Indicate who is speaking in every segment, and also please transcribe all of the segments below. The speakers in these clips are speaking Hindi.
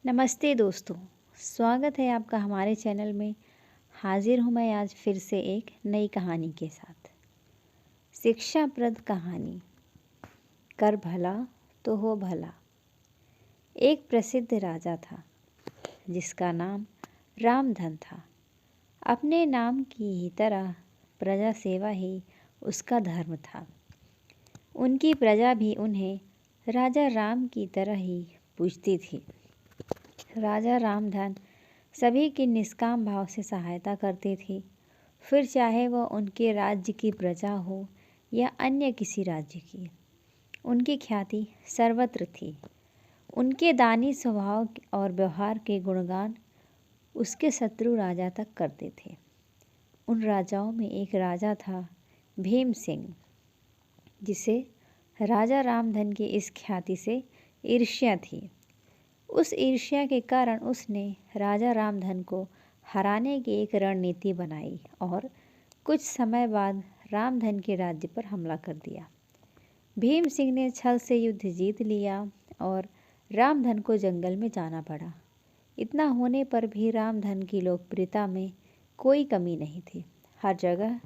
Speaker 1: नमस्ते दोस्तों, स्वागत है आपका हमारे चैनल में। हाजिर हूँ मैं आज फिर से एक नई कहानी के साथ। शिक्षाप्रद कहानी, कर भला तो हो भला। एक प्रसिद्ध राजा था जिसका नाम रामधन था। अपने नाम की ही तरह प्रजा सेवा ही उसका धर्म था। उनकी प्रजा भी उन्हें राजा राम की तरह ही पूजती थी। राजा रामधन सभी की निष्काम भाव से सहायता करते थे, फिर चाहे वह उनके राज्य की प्रजा हो या अन्य किसी राज्य की। उनकी ख्याति सर्वत्र थी। उनके दानी स्वभाव और व्यवहार के गुणगान उसके शत्रु राजा तक करते थे। उन राजाओं में एक राजा था भीम सिंह, जिसे राजा रामधन की इस ख्याति से ईर्ष्या थी। उस ईर्ष्या के कारण उसने राजा रामधन को हराने की एक रणनीति बनाई और कुछ समय बाद रामधन के राज्य पर हमला कर दिया। भीम सिंह ने छल से युद्ध जीत लिया और रामधन को जंगल में जाना पड़ा। इतना होने पर भी रामधन की लोकप्रियता में कोई कमी नहीं थी। हर जगह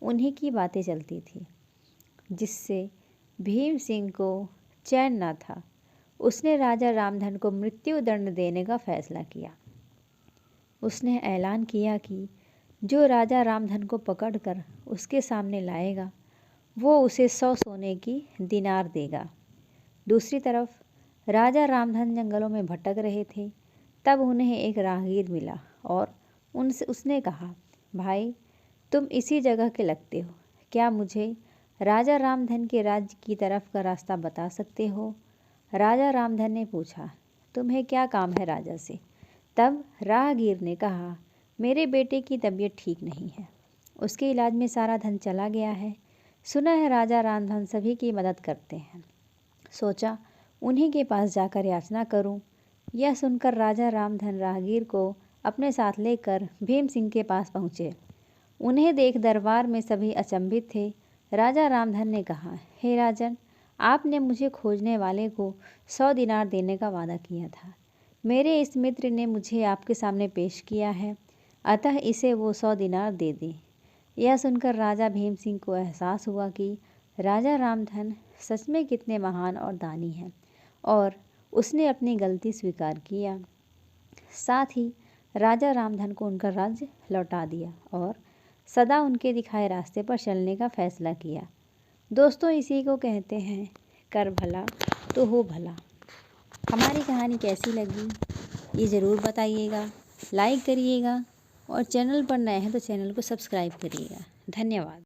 Speaker 1: उन्हीं की बातें चलती थी, जिससे भीम सिंह को चैन न था। उसने राजा रामधन को मृत्यु दंड देने का फैसला किया। उसने ऐलान किया कि जो राजा रामधन को पकड़कर उसके सामने लाएगा, वो उसे 100 सोने की दिनार देगा। दूसरी तरफ राजा रामधन जंगलों में भटक रहे थे। तब उन्हें एक राहगीर मिला और उसने कहा, भाई, तुम इसी जगह के लगते हो, क्या मुझे राजा रामधन के राज्य की तरफ का रास्ता बता सकते हो? राजा रामधन ने पूछा, तुम्हें क्या काम है राजा से? तब राहगीर ने कहा, मेरे बेटे की तबीयत ठीक नहीं है, उसके इलाज में सारा धन चला गया है। सुना है राजा रामधन सभी की मदद करते हैं, सोचा उन्हीं के पास जाकर याचना करूं। यह सुनकर राजा रामधन राहगीर को अपने साथ लेकर भीम सिंह के पास पहुँचे। उन्हें देख दरबार में सभी अचंभित थे। राजा रामधन ने कहा, हे राजन, आपने मुझे खोजने वाले को 100 दिनार देने का वादा किया था। मेरे इस मित्र ने मुझे आपके सामने पेश किया है, अतः इसे वो 100 दिनार दे दें। यह सुनकर राजा भीम सिंह को एहसास हुआ कि राजा रामधन सच में कितने महान और दानी हैं, और उसने अपनी गलती स्वीकार किया। साथ ही राजा रामधन को उनका राज्य लौटा दिया और सदा उनके दिखाए रास्ते पर चलने का फैसला किया। दोस्तों, इसी को कहते हैं कर भला तो हो भला। हमारी कहानी कैसी लगी ये ज़रूर बताइएगा, लाइक करिएगा और चैनल पर नए हैं तो चैनल को सब्सक्राइब करिएगा। धन्यवाद।